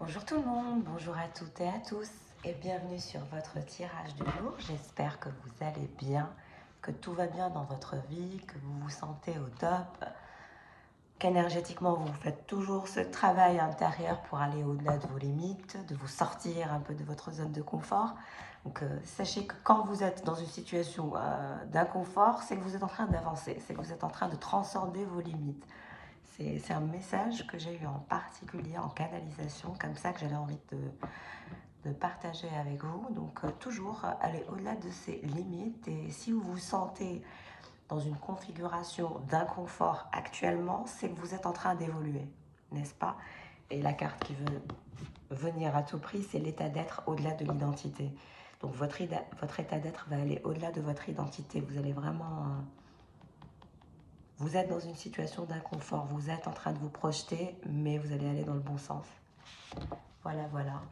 Bonjour tout le monde, bonjour à toutes et à tous et bienvenue sur votre tirage du jour. J'espère que vous allez bien, que tout va bien dans votre vie, que vous vous sentez au top, qu'énergétiquement vous faites toujours ce travail intérieur pour aller au-delà de vos limites, de vous sortir un peu de votre zone de confort. Donc sachez que quand vous êtes dans une situation d'inconfort, c'est que vous êtes en train d'avancer, c'est que vous êtes en train de transcender vos limites. C'est un message que j'ai eu en particulier en canalisation, comme ça que j'avais envie de partager avec vous. Donc toujours aller au-delà de ces limites, et si vous vous sentez dans une configuration d'inconfort actuellement, c'est que vous êtes en train d'évoluer, n'est-ce pas? Et la carte qui veut venir à tout prix, c'est l'état d'être au-delà de l'identité. Donc votre état d'être va aller au-delà de votre identité. Vous allez vraiment... vous êtes dans une situation d'inconfort, vous êtes en train de vous projeter, mais vous allez aller dans le bon sens. Voilà, voilà.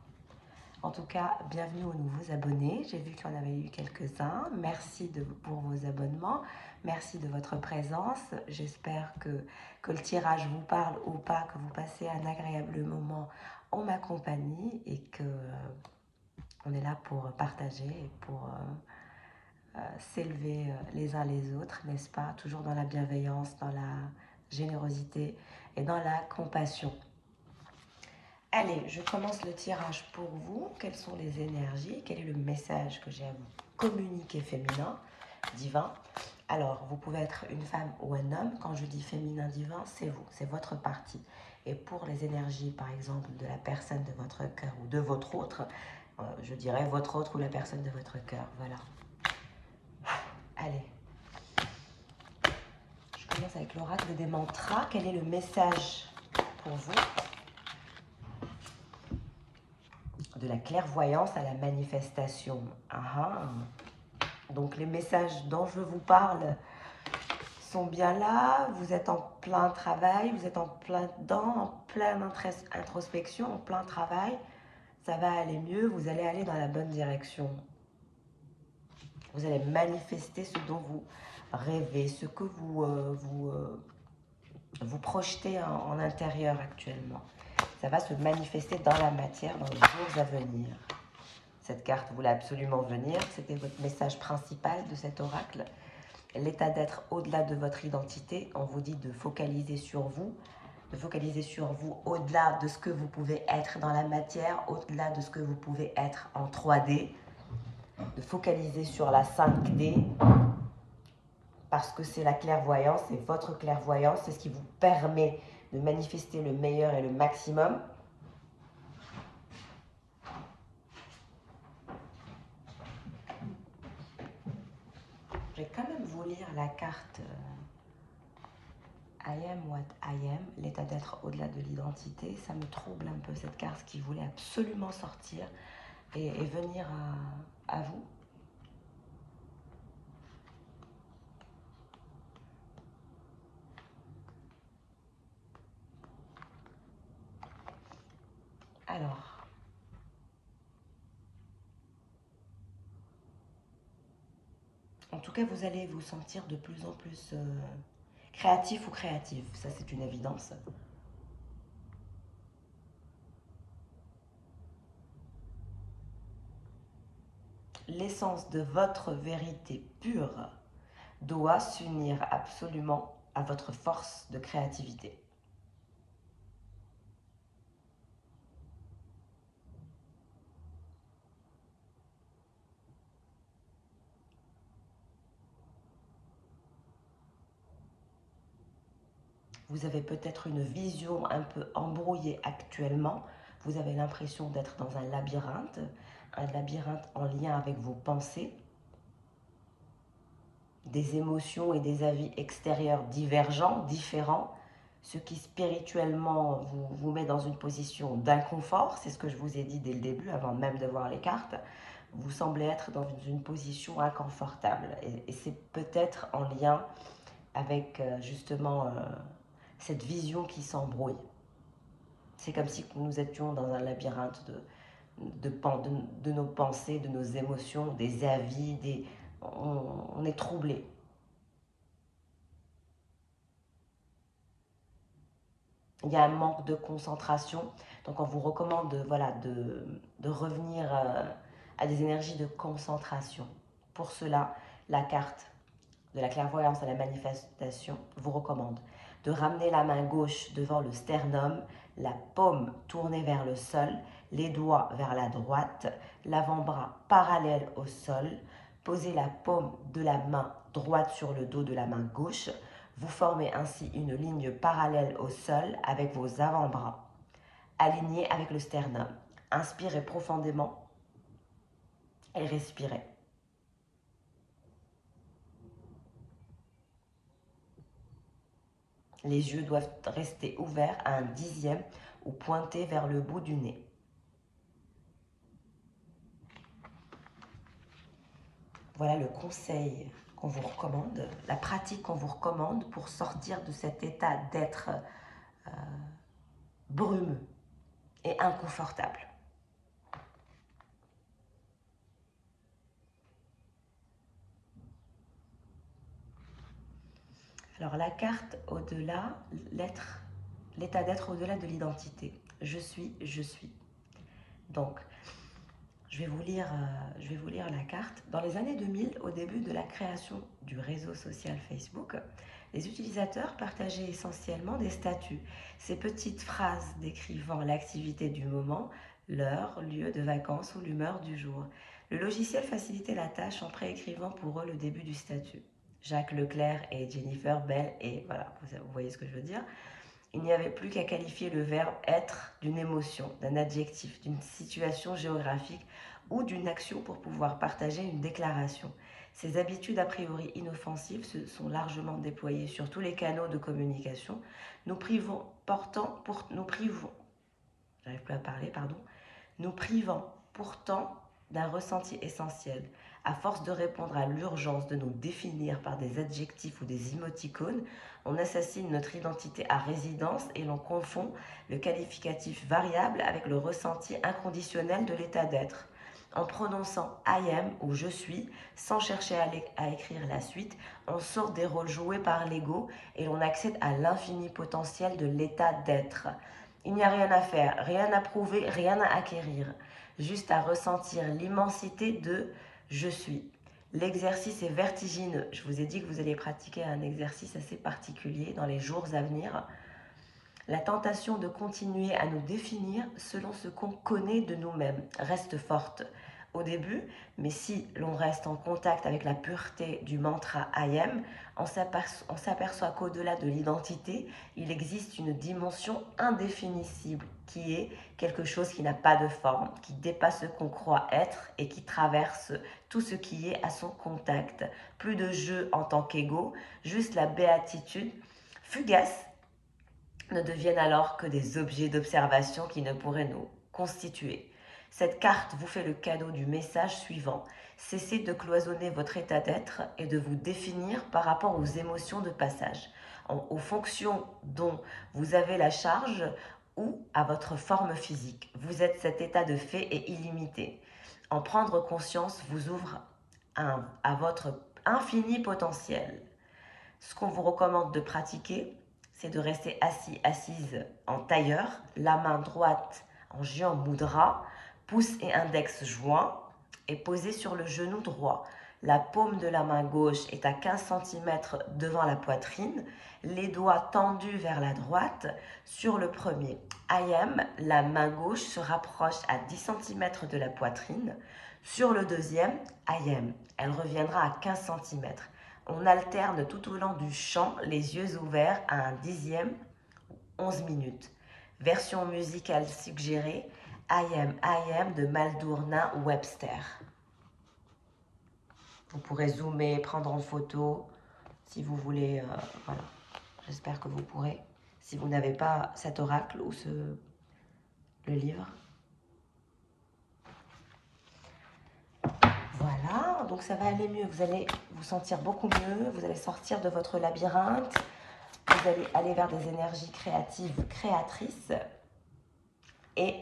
En tout cas, bienvenue aux nouveaux abonnés. J'ai vu qu'il y en avait eu quelques-uns. Merci pour vos abonnements. Merci de votre présence. J'espère que le tirage vous parle ou pas, que vous passez un agréable moment en ma compagnie et que on est là pour partager et pour s'élever les uns les autres, n'est-ce pas? Toujours dans la bienveillance, dans la générosité et dans la compassion. Allez, je commence le tirage pour vous. Quelles sont les énergies? Quel est le message que j'ai à vous communiquer féminin, divin? Alors, vous pouvez être une femme ou un homme. Quand je dis féminin divin, c'est vous, c'est votre partie. Et pour les énergies, par exemple, de la personne de votre cœur ou de votre autre, je dirais votre autre ou la personne de votre cœur. Voilà. Allez. Je commence avec l'oracle des mantras. Quel est le message pour vous? De la clairvoyance à la manifestation. Donc les messages dont je vous parle sont bien là. Vous êtes en plein travail, vous êtes en plein dedans, en pleine introspection, en plein travail. Ça va aller mieux, vous allez aller dans la bonne direction. Vous allez manifester ce dont vous rêvez, ce que vous projetez en intérieur actuellement. Ça va se manifester dans la matière dans les jours à venir. Cette carte voulait absolument venir, c'était votre message principal de cet oracle. L'état d'être au-delà de votre identité, on vous dit de focaliser sur vous au-delà de ce que vous pouvez être dans la matière, au-delà de ce que vous pouvez être en 3D, de focaliser sur la 5D, parce que c'est la clairvoyance, c'est votre clairvoyance, c'est ce qui vous permet de manifester le meilleur et le maximum. Je vais quand même vous lire la carte I am what I am, l'état d'être au-delà de l'identité. Ça me trouble un peu cette carte qui voulait absolument sortir et venir à vous. Alors, en tout cas, vous allez vous sentir de plus en plus créatif ou créative. Ça, c'est une évidence. L'essence de votre vérité pure doit s'unir absolument à votre force de créativité. Vous avez peut-être une vision un peu embrouillée actuellement. Vous avez l'impression d'être dans un labyrinthe en lien avec vos pensées, des émotions et des avis extérieurs divergents, différents, ce qui spirituellement vous met dans une position d'inconfort. C'est ce que je vous ai dit dès le début, avant même de voir les cartes. Vous semblez être dans une position inconfortable. Et c'est peut-être en lien avec justement cette vision qui s'embrouille. C'est comme si nous étions dans un labyrinthe de nos pensées, de nos émotions, des avis, on est troublé. il y a un manque de concentration. Donc on vous recommande voilà, de revenir à des énergies de concentration. Pour cela, la carte de la clairvoyance à la manifestation vous recommande de ramener la main gauche devant le sternum, la paume tournée vers le sol, les doigts vers la droite, l'avant-bras parallèle au sol, posez la paume de la main droite sur le dos de la main gauche. Vous formez ainsi une ligne parallèle au sol avec vos avant-bras, alignés avec le sternum. Inspirez profondément et respirez. Les yeux doivent rester ouverts à un dixième ou pointés vers le bout du nez. Voilà le conseil qu'on vous recommande, la pratique qu'on vous recommande pour sortir de cet état d'être brumeux et inconfortable. Alors la carte au-delà, l'état d'être au-delà de l'identité. Je suis, je suis. Donc, je vais vous lire la carte. Dans les années 2000, au début de la création du réseau social Facebook, les utilisateurs partageaient essentiellement des statuts, ces petites phrases décrivant l'activité du moment, l'heure, lieu de vacances ou l'humeur du jour. Le logiciel facilitait la tâche en préécrivant pour eux le début du statut. Jacques Leclerc et Jennifer Bell, et voilà, vous voyez ce que je veux dire. Il n'y avait plus qu'à qualifier le verbe être d'une émotion, d'un adjectif, d'une situation géographique ou d'une action pour pouvoir partager une déclaration. Ces habitudes a priori inoffensives se sont largement déployées sur tous les canaux de communication, nous privant pourtant d'un ressenti essentiel. À force de répondre à l'urgence de nous définir par des adjectifs ou des émoticônes, on assassine notre identité à résidence et l'on confond le qualificatif variable avec le ressenti inconditionnel de l'état d'être. En prononçant I am ou je suis, sans chercher à écrire la suite, on sort des rôles joués par l'ego et l'on accède à l'infini potentiel de l'état d'être. Il n'y a rien à faire, rien à prouver, rien à acquérir, juste à ressentir l'immensité de je suis. L'exercice est vertigineux. Je vous ai dit que vous allez pratiquer un exercice assez particulier dans les jours à venir. La tentation de continuer à nous définir selon ce qu'on connaît de nous-mêmes reste forte au début, mais si l'on reste en contact avec la pureté du mantra I am, on s'aperçoit qu'au-delà de l'identité, il existe une dimension indéfinissable qui est quelque chose qui n'a pas de forme, qui dépasse ce qu'on croit être et qui traverse tout ce qui est à son contact. Plus de jeu en tant qu'ego, juste la béatitude fugace ne deviennent alors que des objets d'observation qui ne pourraient nous constituer. Cette carte vous fait le cadeau du message suivant. Cessez de cloisonner votre état d'être et de vous définir par rapport aux émotions de passage, aux fonctions dont vous avez la charge ou à votre forme physique. Vous êtes cet état de fait et illimité. En prendre conscience vous ouvre à votre infini potentiel. Ce qu'on vous recommande de pratiquer, c'est de rester assise en tailleur, la main droite en Jyan Mudra, pouce et index joints et posé sur le genou droit. La paume de la main gauche est à 15 cm devant la poitrine, les doigts tendus vers la droite. Sur le premier I am, la main gauche se rapproche à 10 cm de la poitrine. Sur le deuxième I am, elle reviendra à 15 cm. On alterne tout au long du chant, les yeux ouverts à un dixième, 11 minutes. Version musicale suggérée, I am de Maldurna Webster. Vous pourrez zoomer, prendre en photo, si vous voulez. Voilà. J'espère que vous pourrez. Si vous n'avez pas cet oracle ou le livre. Voilà, donc ça va aller mieux. Vous allez vous sentir beaucoup mieux. Vous allez sortir de votre labyrinthe. Vous allez aller vers des énergies créatives, créatrices. Et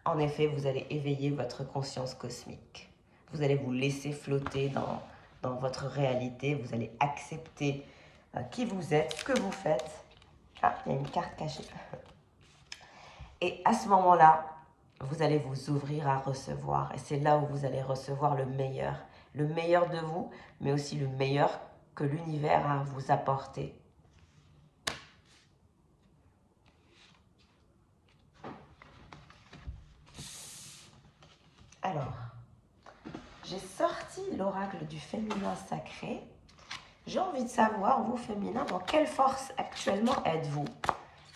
en effet, vous allez éveiller votre conscience cosmique. Vous allez vous laisser flotter dans votre réalité. Vous allez accepter qui vous êtes, ce que vous faites. Ah, il y a une carte cachée. Et à ce moment-là, vous allez vous ouvrir à recevoir. Et c'est là où vous allez recevoir le meilleur. Le meilleur de vous, mais aussi le meilleur que l'univers a à vous apporter. Alors, j'ai sorti l'oracle du féminin sacré. J'ai envie de savoir, vous féminins, dans quelle force actuellement êtes-vous?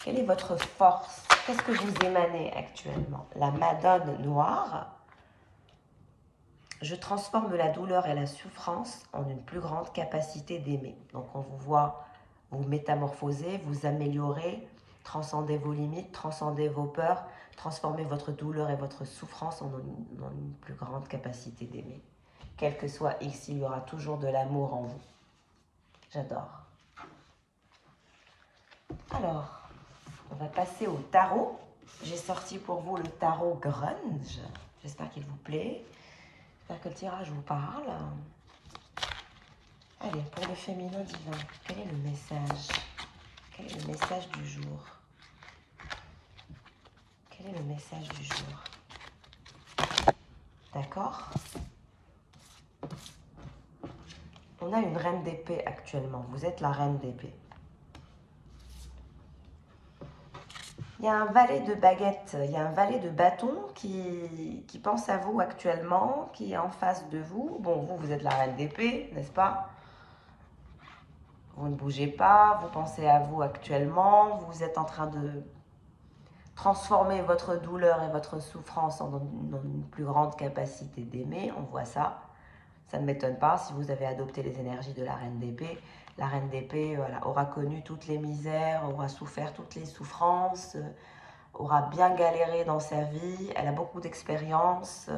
Quelle est votre force? Qu'est-ce que vous émanez actuellement? La Madone noire. Je transforme la douleur et la souffrance en une plus grande capacité d'aimer. Donc on vous voit vous métamorphoser, vous améliorer, transcender vos limites, transcender vos peurs, transformer votre douleur et votre souffrance en une plus grande capacité d'aimer. Quel que soit X, il y aura toujours de l'amour en vous. J'adore. Alors, on va passer au tarot. J'ai sorti pour vous le tarot Grunge. J'espère qu'il vous plaît. J'espère que le tirage vous parle. Allez, pour le féminin divin, quel est le message? Quel est le message du jour? Quel est le message du jour? D'accord? On a une reine d'épée actuellement. Vous êtes la reine d'épée. Il y a un valet de baguette, il y a un valet de bâton qui pense à vous actuellement, qui est en face de vous. Bon, vous êtes la reine d'épée, n'est-ce pas? Vous ne bougez pas, vous pensez à vous actuellement, vous êtes en train de transformer votre douleur et votre souffrance en une plus grande capacité d'aimer. On voit ça. Ça ne m'étonne pas si vous avez adopté les énergies de la reine d'épée. La reine d'épée voilà, aura connu toutes les misères, aura souffert toutes les souffrances, aura bien galéré dans sa vie. Elle a beaucoup d'expérience.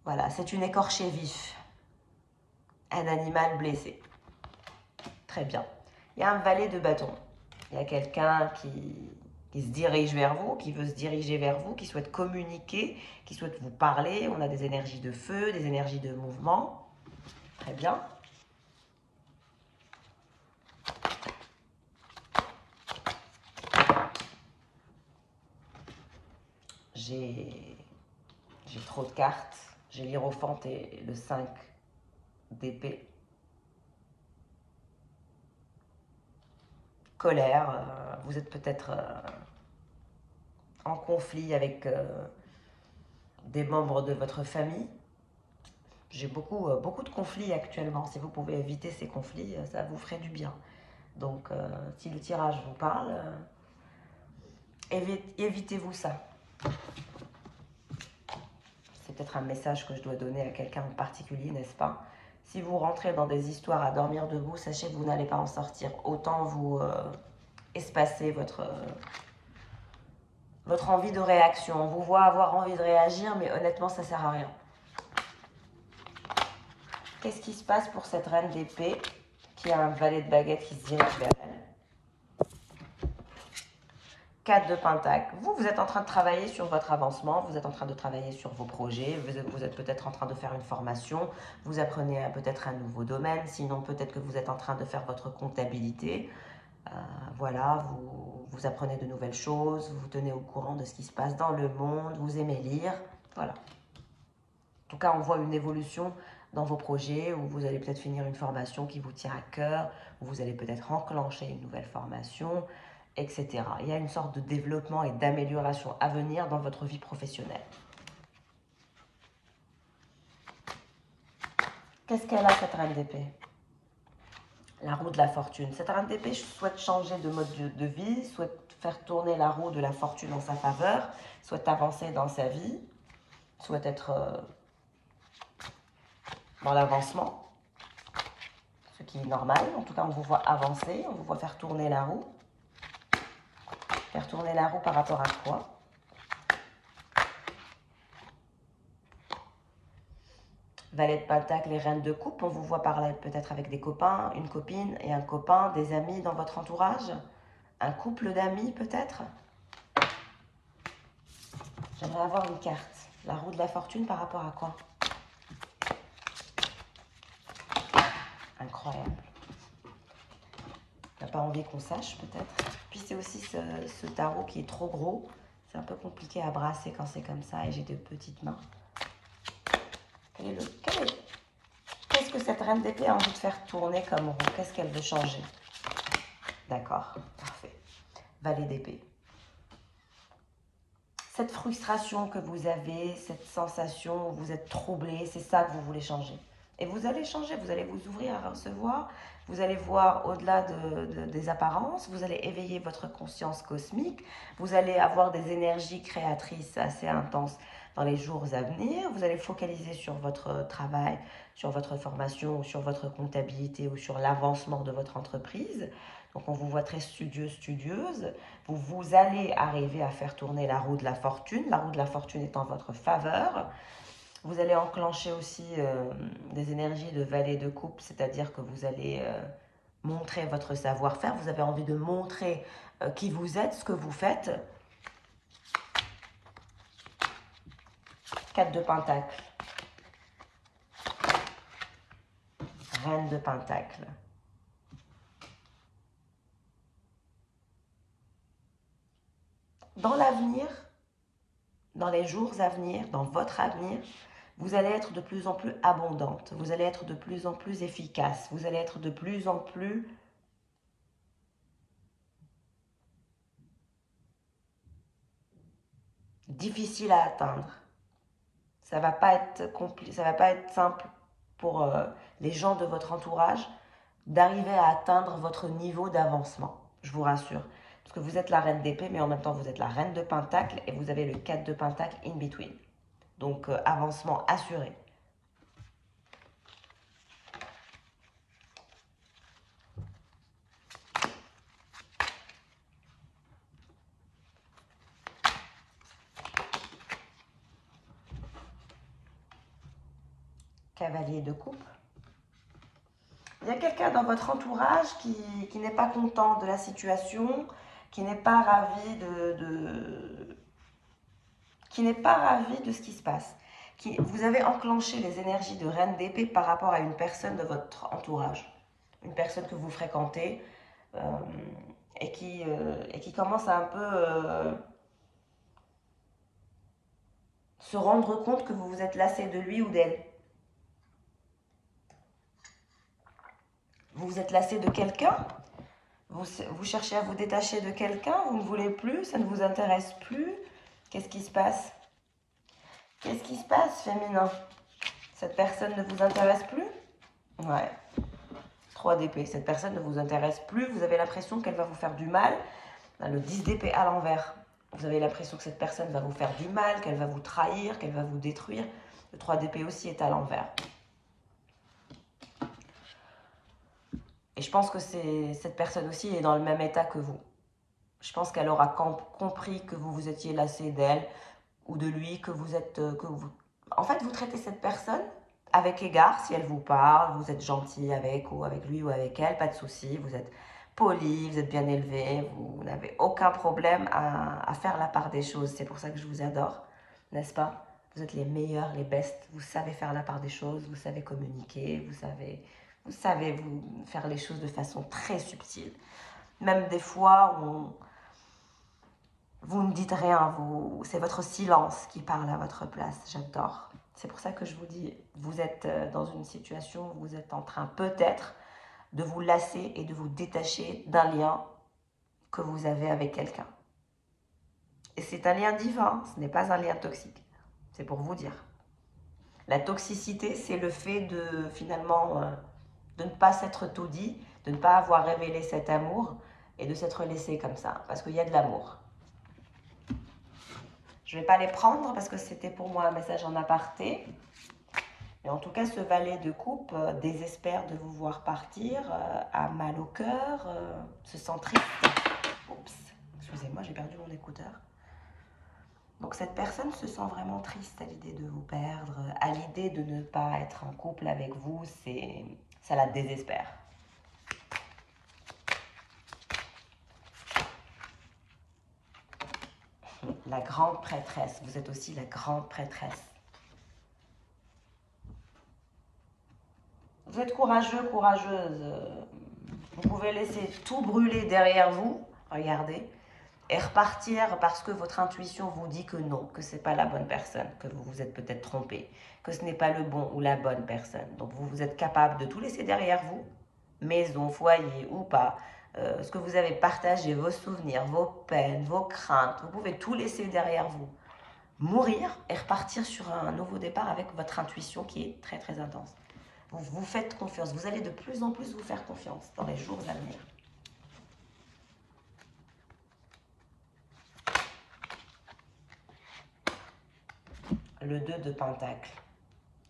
Voilà, c'est une écorchée vif. Un animal blessé. Très bien. Il y a un valet de bâton. Il y a quelqu'un qui se dirige vers vous, qui veut se diriger vers vous, qui souhaite communiquer, qui souhaite vous parler. On a des énergies de feu, des énergies de mouvement. Très bien. J'ai trop de cartes. J'ai l'hiérophante et le 5 d'épée. Colère. Vous êtes peut-être en conflit avec des membres de votre famille. J'ai beaucoup de conflits actuellement. Si vous pouvez éviter ces conflits, ça vous ferait du bien. Donc, si le tirage vous parle, évitez-vous ça. C'est peut-être un message que je dois donner à quelqu'un en particulier, n'est-ce pas? Si vous rentrez dans des histoires à dormir debout, sachez que vous n'allez pas en sortir. Autant vous espacer votre envie de réaction. On vous voit avoir envie de réagir, mais honnêtement, ça ne sert à rien. Qu'est-ce qui se passe pour cette reine d'épée qui a un valet de baguette qui se dirige vers elle? 4 de pentacle. Vous êtes en train de travailler sur votre avancement, vous êtes en train de travailler sur vos projets, vous êtes peut-être en train de faire une formation, vous apprenez peut-être un nouveau domaine, sinon peut-être que vous êtes en train de faire votre comptabilité. Voilà, vous apprenez de nouvelles choses, vous vous tenez au courant de ce qui se passe dans le monde, vous aimez lire, voilà. En tout cas, on voit une évolution dans vos projets où vous allez peut-être finir une formation qui vous tient à cœur, où vous allez peut-être enclencher une nouvelle formation, etc. Il y a une sorte de développement et d'amélioration à venir dans votre vie professionnelle. Qu'est-ce qu'elle a, cette reine d'épée? La roue de la fortune. Cette reine d'épée souhaite changer de mode de vie, souhaite faire tourner la roue de la fortune en sa faveur, souhaite avancer dans sa vie, souhaite être dans l'avancement, ce qui est normal. En tout cas, on vous voit avancer, on vous voit faire tourner la roue. Faire tourner la roue par rapport à quoi? Valet de pentacle et reine de coupe, on vous voit parler peut-être avec des copains, une copine et un copain, des amis dans votre entourage, un couple d'amis peut-être. J'aimerais avoir une carte. La roue de la fortune par rapport à quoi? Incroyable. Il n'y a pas envie qu'on sache peut-être. Puis c'est aussi ce tarot qui est trop gros. C'est un peu compliqué à brasser quand c'est comme ça et j'ai de petites mains. Qu'est-ce que cette reine d'épée a envie de faire tourner comme roue? Qu'est-ce qu'elle veut changer? D'accord, parfait. Valet d'épée. Cette frustration que vous avez, cette sensation où vous êtes troublé, c'est ça que vous voulez changer. Et vous allez changer, vous allez vous ouvrir à recevoir, vous allez voir au-delà des apparences, vous allez éveiller votre conscience cosmique, vous allez avoir des énergies créatrices assez intenses dans les jours à venir, vous allez focaliser sur votre travail, sur votre formation, sur votre comptabilité ou sur l'avancement de votre entreprise. Donc on vous voit très studieuse. Vous allez arriver à faire tourner la roue de la fortune. La roue de la fortune est en votre faveur. Vous allez enclencher aussi des énergies de valet de coupe, c'est-à-dire que vous allez montrer votre savoir-faire. Vous avez envie de montrer qui vous êtes, ce que vous faites. 4 de Pentacle. Reine de Pentacle. Dans l'avenir, dans les jours à venir, dans votre avenir, vous allez être de plus en plus abondante, vous allez être de plus en plus efficace, vous allez être de plus en plus difficile à atteindre. Ça va pas être simple pour les gens de votre entourage d'arriver à atteindre votre niveau d'avancement, je vous rassure. Parce que vous êtes la reine d'épée, mais en même temps vous êtes la reine de pentacle et vous avez le 4 de pentacle in between. Donc avancement assuré. Cavalier de coupe. Il y a quelqu'un dans votre entourage qui n'est pas content de la situation, qui n'est pas ravi qui n'est pas ravi de ce qui se passe. Vous avez enclenché les énergies de reine d'épée par rapport à une personne de votre entourage. Une personne que vous fréquentez et qui commence à un peu se rendre compte que vous vous êtes lassé de lui ou d'elle. Vous vous êtes lassé de quelqu'un, vous cherchez à vous détacher de quelqu'un, vous ne voulez plus, ça ne vous intéresse plus. Qu'est-ce qui se passe? Qu'est-ce qui se passe, féminin? Cette personne ne vous intéresse plus? Ouais. 3 d'épée, cette personne ne vous intéresse plus, vous avez l'impression qu'elle va vous faire du mal. Le 10 d'épée à l'envers. Vous avez l'impression que cette personne va vous faire du mal, qu'elle va vous trahir, qu'elle va vous détruire. Le 3 d'épée aussi est à l'envers. Et je pense que cette personne aussi est dans le même état que vous. Je pense qu'elle aura compris que vous vous étiez lassé d'elle ou de lui, En fait, vous traitez cette personne avec égard, si elle vous parle, vous êtes gentil avec lui ou avec elle, pas de souci, vous êtes poli, vous êtes bien élevé, vous n'avez aucun problème à faire la part des choses. C'est pour ça que je vous adore, n'est-ce pas? Vous êtes les meilleurs, les bestes, vous savez faire la part des choses, vous savez communiquer, vous savez vous faire les choses de façon très subtile. Même des fois où vous ne dites rien, c'est votre silence qui parle à votre place. J'adore. C'est pour ça que je vous dis, vous êtes dans une situation où vous êtes en train peut-être de vous lasser et de vous détacher d'un lien que vous avez avec quelqu'un. Et c'est un lien divin, ce n'est pas un lien toxique. C'est pour vous dire. La toxicité, c'est le fait de finalement de ne pas s'être tout dit, de ne pas avoir révélé cet amour et de s'être laissé comme ça, parce qu'il y a de l'amour. Je ne vais pas les prendre parce que c'était pour moi un message en aparté. Mais en tout cas, ce valet de coupe désespère de vous voir partir, a mal au cœur, se sent triste. Oups, excusez-moi, j'ai perdu mon écouteur. Donc cette personne se sent vraiment triste à l'idée de vous perdre, à l'idée de ne pas être en couple avec vous, ça la désespère. La grande prêtresse, vous êtes aussi la grande prêtresse. Vous êtes courageux, courageuse. Vous pouvez laisser tout brûler derrière vous, regardez, et repartir parce que votre intuition vous dit que non, que ce n'est pas la bonne personne, que vous vous êtes peut-être trompé, que ce n'est pas le bon ou la bonne personne. Donc vous êtes capable de tout laisser derrière vous, maison, foyer ou pas, ce que vous avez partagé, vos souvenirs, vos peines, vos craintes, vous pouvez tout laisser derrière vous, mourir et repartir sur un nouveau départ avec votre intuition qui est très très intense. Vous vous faites confiance, vous allez de plus en plus vous faire confiance dans les jours à venir. Le 2 de Pentacle.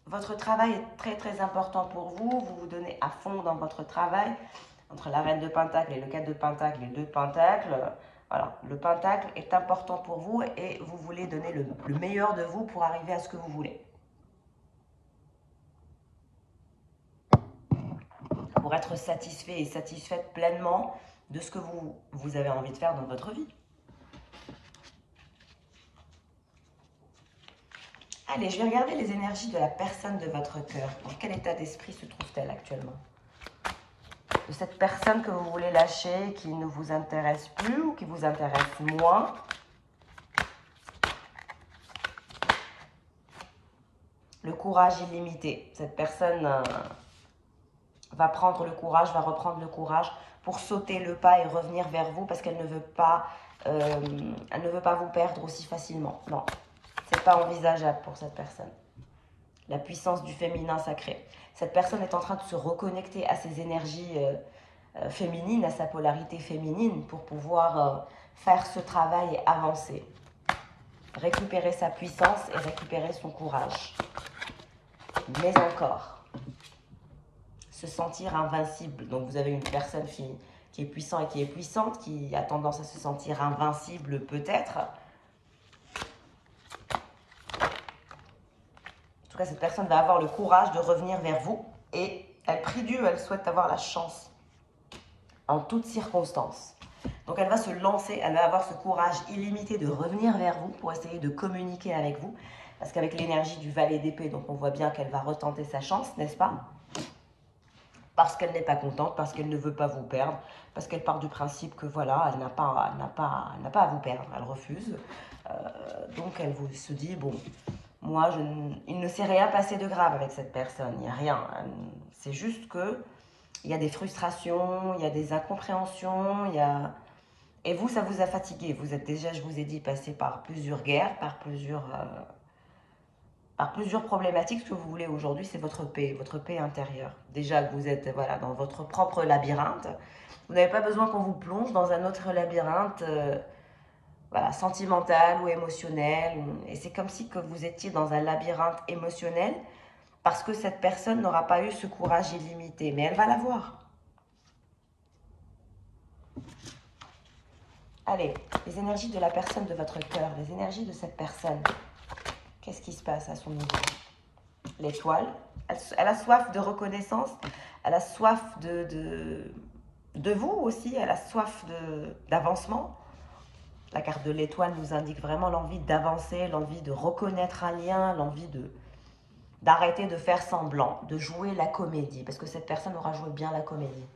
Votre travail est très très important pour vous, vous vous donnez à fond dans votre travail. Entre la Reine de Pentacle et le 4 de Pentacle et le 2 de Pentacle, voilà, le Pentacle est important pour vous et vous voulez donner le meilleur de vous pour arriver à ce que vous voulez. Pour être satisfait et satisfaite pleinement de ce que vous avez envie de faire dans votre vie. Allez, je vais regarder les énergies de la personne de votre cœur. Dans quel état d'esprit se trouve-t-elle actuellement? De cette personne que vous voulez lâcher, qui ne vous intéresse plus ou qui vous intéresse moins. Le courage illimité. Cette personne va prendre le courage, va reprendre le courage pour sauter le pas et revenir vers vous parce qu'elle ne veut pas, vous perdre aussi facilement. Non, c'est pas envisageable pour cette personne. La puissance du féminin sacré. Cette personne est en train de se reconnecter à ses énergies féminines, à sa polarité féminine pour pouvoir faire ce travail et avancer. Récupérer sa puissance et récupérer son courage. Mais encore, se sentir invincible. Donc vous avez une personne qui est puissante et qui est puissante, qui a tendance à se sentir invincible peut-être. En tout cas, cette personne va avoir le courage de revenir vers vous et elle prie Dieu, elle souhaite avoir la chance en toutes circonstances. Donc elle va se lancer, elle va avoir ce courage illimité de revenir vers vous pour essayer de communiquer avec vous. Parce qu'avec l'énergie du valet d'épée, donc on voit bien qu'elle va retenter sa chance, n'est-ce pas? Parce qu'elle n'est pas contente, parce qu'elle ne veut pas vous perdre, parce qu'elle part du principe que voilà, elle n'a pas à vous perdre, elle refuse. Donc elle se dit, bon, moi, il ne s'est rien passé de grave avec cette personne, il n'y a rien. C'est juste que il y a des frustrations, il y a des incompréhensions, et vous, ça vous a fatigué. Vous êtes déjà, je vous ai dit, passé par plusieurs guerres, par plusieurs problématiques. Ce que vous voulez aujourd'hui, c'est votre paix intérieure. Déjà que vous êtes voilà, dans votre propre labyrinthe, vous n'avez pas besoin qu'on vous plonge dans un autre labyrinthe voilà, sentimental ou émotionnel. Et c'est comme si que vous étiez dans un labyrinthe émotionnel parce que cette personne n'aura pas eu ce courage illimité. Mais elle va l'avoir. Allez, les énergies de la personne de votre cœur, les énergies de cette personne. Qu'est-ce qui se passe à son niveau? L'étoile, elle a soif de reconnaissance, elle a soif de vous aussi, elle a soif d'avancement. La carte de l'étoile nous indique vraiment l'envie d'avancer, l'envie de reconnaître un lien, l'envie d'arrêter de faire semblant, de jouer la comédie, parce que cette personne aura joué bien la comédie.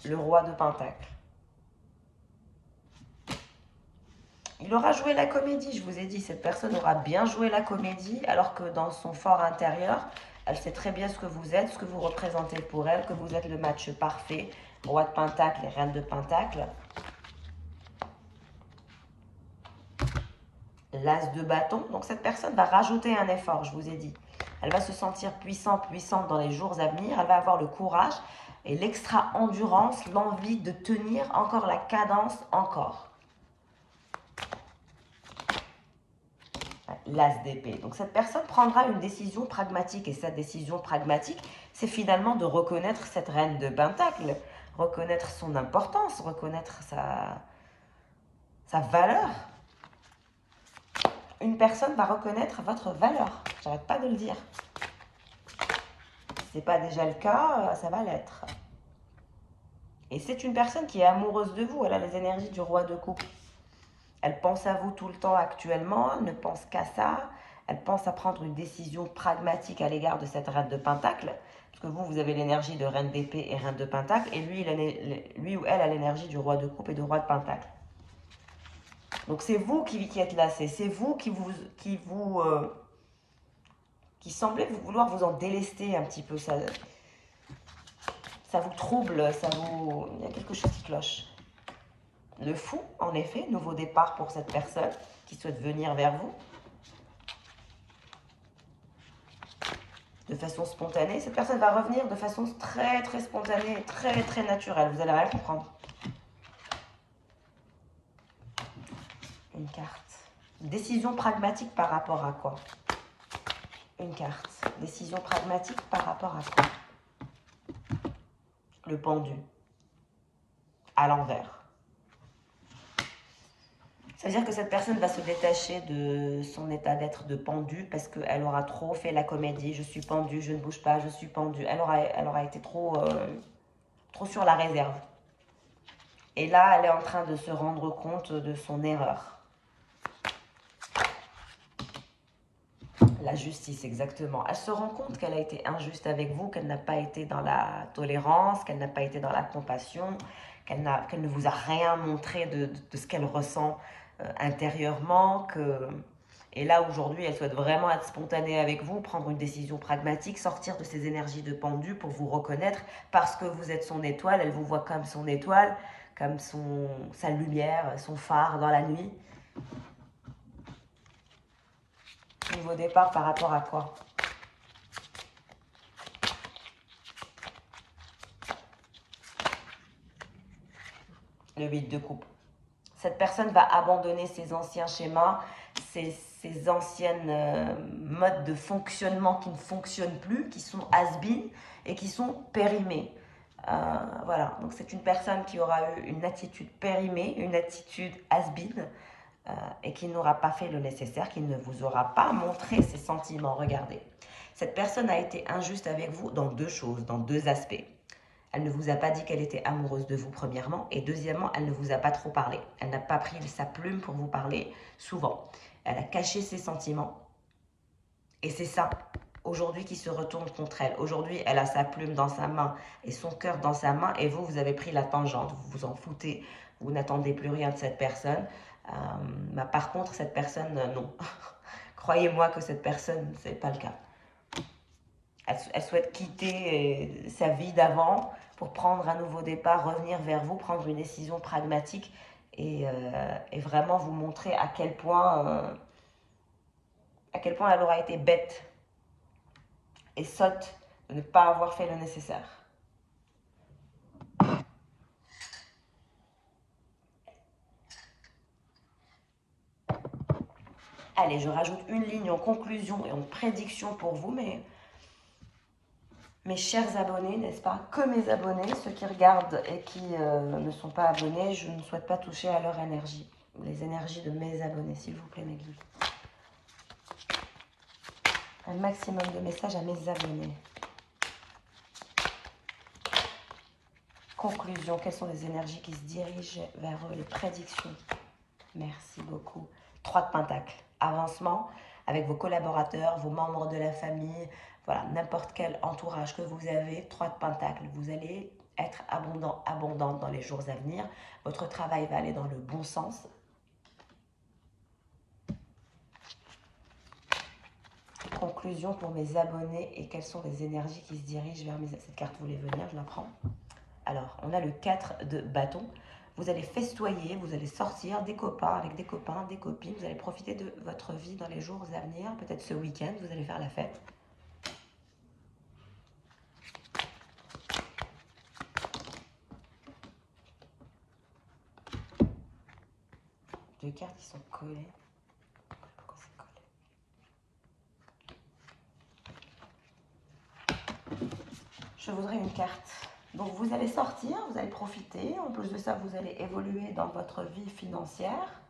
Le roi de Pentacle. Il aura joué la comédie, je vous ai dit, cette personne aura bien joué la comédie, alors que dans son fort intérieur, elle sait très bien ce que vous êtes, ce que vous représentez pour elle, que vous êtes le match parfait, roi de Pentacle et reine de Pentacle. L'as de bâton, donc cette personne va rajouter un effort, je vous ai dit. Elle va se sentir puissante dans les jours à venir, elle va avoir le courage et l'extra-endurance, l'envie de tenir encore la cadence, encore. L'as d'épée. Donc cette personne prendra une décision pragmatique et cette décision pragmatique, c'est finalement de reconnaître cette reine de Pentacle, reconnaître son importance, reconnaître sa valeur. Une personne va reconnaître votre valeur, j'arrête pas de le dire. Si ce n'est pas déjà le cas, ça va l'être. Et c'est une personne qui est amoureuse de vous, elle a les énergies du roi de coupe. Elle pense à vous tout le temps actuellement, elle ne pense qu'à ça. Elle pense à prendre une décision pragmatique à l'égard de cette reine de Pentacle. Parce que vous avez l'énergie de reine d'épée et reine de Pentacle. Et lui ou elle a l'énergie du roi de coupe et du roi de Pentacle. Donc c'est vous qui êtes là. C'est vous qui semblez vouloir vous en délester un petit peu. Ça vous trouble, il y a quelque chose qui cloche. Le fou, en effet, nouveau départ pour cette personne qui souhaite venir vers vous. De façon spontanée. Cette personne va revenir de façon très très spontanée, très très naturelle. Vous allez rien comprendre. Une carte. Décision pragmatique par rapport à quoi? Une carte. Décision pragmatique par rapport à quoi? Le pendu. À l'envers. Ça veut dire que cette personne va se détacher de son état d'être de pendu parce qu'elle aura trop fait la comédie. Je suis pendue, je ne bouge pas, je suis pendue. Elle aura été trop sur la réserve. Et là, elle est en train de se rendre compte de son erreur. La justice, exactement. Elle se rend compte qu'elle a été injuste avec vous, qu'elle n'a pas été dans la tolérance, qu'elle n'a pas été dans la compassion, qu'elle ne vous a rien montré de ce qu'elle ressent intérieurement. Et là, aujourd'hui, elle souhaite vraiment être spontanée avec vous, prendre une décision pragmatique, sortir de ses énergies de pendu pour vous reconnaître parce que vous êtes son étoile. Elle vous voit comme son étoile, comme sa lumière, son phare dans la nuit. Nouveau départ par rapport à quoi? Le 8 de coupe. Cette personne va abandonner ses anciens schémas, ses anciennes modes de fonctionnement qui ne fonctionnent plus, qui sont has-been et qui sont périmés. Voilà, donc c'est une personne qui aura eu une attitude périmée, une attitude has-been et qui n'aura pas fait le nécessaire, qui ne vous aura pas montré ses sentiments. Regardez, cette personne a été injuste avec vous dans deux choses, dans deux aspects. Elle ne vous a pas dit qu'elle était amoureuse de vous, premièrement. Et deuxièmement, elle ne vous a pas trop parlé. Elle n'a pas pris sa plume pour vous parler souvent. Elle a caché ses sentiments. Et c'est ça, aujourd'hui, qui se retourne contre elle. Aujourd'hui, elle a sa plume dans sa main et son cœur dans sa main. Et vous avez pris la tangente. Vous vous en foutez. Vous n'attendez plus rien de cette personne. Par contre, cette personne, non. Croyez-moi que cette personne, ce n'est pas le cas. Elle souhaite quitter sa vie d'avant pour prendre un nouveau départ, revenir vers vous, prendre une décision pragmatique et vraiment vous montrer à quel point elle aura été bête et sotte de ne pas avoir fait le nécessaire. Allez, je rajoute une ligne en conclusion et en prédiction pour vous, mais mes chers abonnés, n'est-ce pas? Que mes abonnés, ceux qui regardent et qui ne sont pas abonnés, je ne souhaite pas toucher à leur énergie. Les énergies de mes abonnés, s'il vous plaît, mes guides. Un maximum de messages à mes abonnés. Conclusion, quelles sont les énergies qui se dirigent vers eux, les prédictions? Merci beaucoup. 3 de Pentacle. Avancement avec vos collaborateurs, vos membres de la famille, voilà, n'importe quel entourage que vous avez. 3 de Pentacle. Vous allez être abondante dans les jours à venir. Votre travail va aller dans le bon sens. Conclusion pour mes abonnés et quelles sont les énergies qui se dirigent vers mes... Cette carte voulait venir, je la prends. Alors, on a le 4 de bâton. Vous allez festoyer, vous allez sortir des copains avec des copains, des copines. Vous allez profiter de votre vie dans les jours à venir. Peut-être ce week-end, vous allez faire la fête. Deux cartes qui sont collées. Pourquoi c'est collé? Je voudrais une carte. Donc vous allez sortir, vous allez profiter. En plus de ça, vous allez évoluer dans votre vie financière.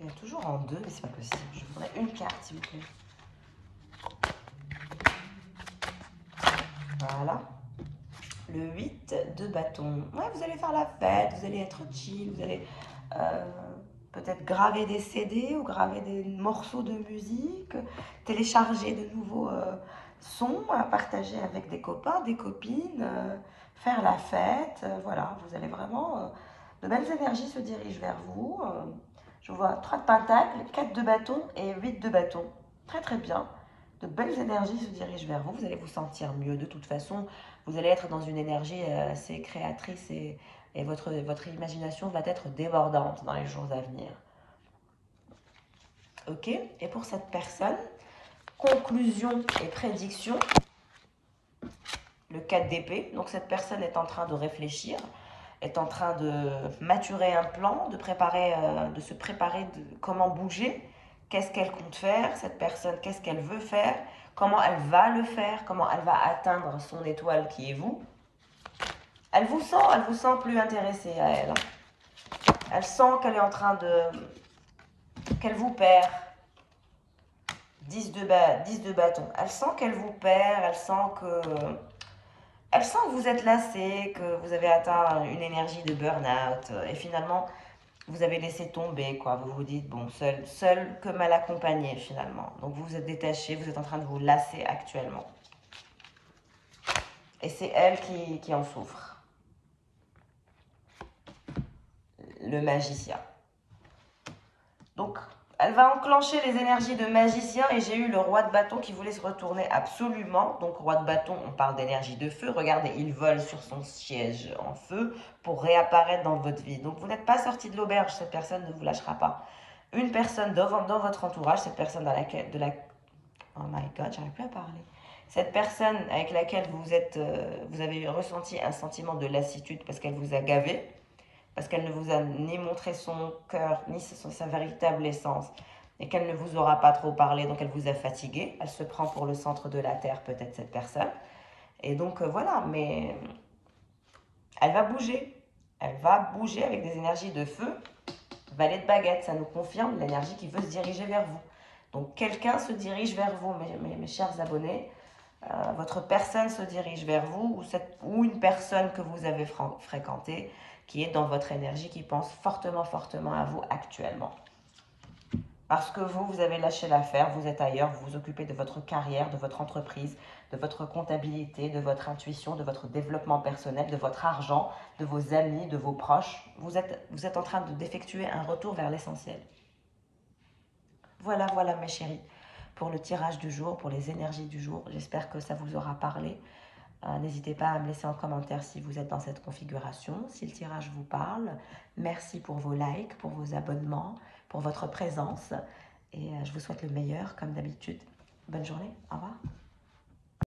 Il y a toujours en deux, mais c'est pas possible. Je voudrais une carte, s'il vous plaît. Voilà. Le 8 de bâton. Ouais, vous allez faire la fête, vous allez être chill, vous allez peut-être graver des CD ou graver des morceaux de musique, télécharger de nouveaux sons à partager avec des copains, des copines, faire la fête. Voilà, vous allez vraiment... de belles énergies se dirigent vers vous. Je vois 3 de pentacles, 4 de bâton et 8 de bâton. Très très bien. De belles énergies se dirigent vers vous. Vous allez vous sentir mieux. De toute façon, vous allez être dans une énergie assez créatrice et votre imagination va être débordante dans les jours à venir. Ok? Et pour cette personne, conclusion et prédiction, le 4 d'épée. Donc cette personne est en train de réfléchir, est en train de maturer un plan, de se préparer de comment bouger, qu'est-ce qu'elle compte faire, cette personne, qu'est-ce qu'elle veut faire, comment elle va le faire, comment elle va atteindre son étoile qui est vous. Elle vous sent plus intéressée à elle. Elle sent qu'elle est en train de... qu'elle vous perd. 10 de bâton. Elle sent qu'elle vous perd, elle sent que vous êtes lassé, que vous avez atteint une énergie de burn-out. Et finalement, vous avez laissé tomber, quoi. Vous vous dites, bon, seul que mal accompagné, finalement. Donc vous vous êtes détaché, vous êtes en train de vous lasser actuellement. Et c'est elle qui en souffre. Le magicien. Donc, elle va enclencher les énergies de magicien et j'ai eu le roi de bâton qui voulait se retourner absolument. Donc, roi de bâton, on parle d'énergie de feu. Regardez, il vole sur son siège en feu pour réapparaître dans votre vie. Donc, vous n'êtes pas sorti de l'auberge, cette personne ne vous lâchera pas. Une personne dans votre entourage, cette personne dans laquelle... Oh my God, j'arrive plus à parler. Cette personne avec laquelle vous avez ressenti un sentiment de lassitude parce qu'elle vous a gavé, parce qu'elle ne vous a ni montré son cœur, ni sa véritable essence, et qu'elle ne vous aura pas trop parlé, donc elle vous a fatigué. Elle se prend pour le centre de la Terre, peut-être, cette personne. Et donc, voilà, mais elle va bouger. Elle va bouger avec des énergies de feu. Valet de baguette, ça nous confirme l'énergie qui veut se diriger vers vous. Donc, quelqu'un se dirige vers vous, mes chers abonnés. Votre personne se dirige vers vous ou une personne que vous avez fréquentée qui est dans votre énergie, qui pense fortement, fortement à vous actuellement. Parce que vous avez lâché l'affaire, vous êtes ailleurs, vous vous occupez de votre carrière, de votre entreprise, de votre comptabilité, de votre intuition, de votre développement personnel, de votre argent, de vos amis, de vos proches. Vous êtes en train d'effectuer un retour vers l'essentiel. Voilà, voilà mes chéris, pour le tirage du jour, pour les énergies du jour. J'espère que ça vous aura parlé. N'hésitez pas à me laisser en commentaire si vous êtes dans cette configuration, si le tirage vous parle. Merci pour vos likes, pour vos abonnements, pour votre présence. Et je vous souhaite le meilleur, comme d'habitude. Bonne journée, au revoir.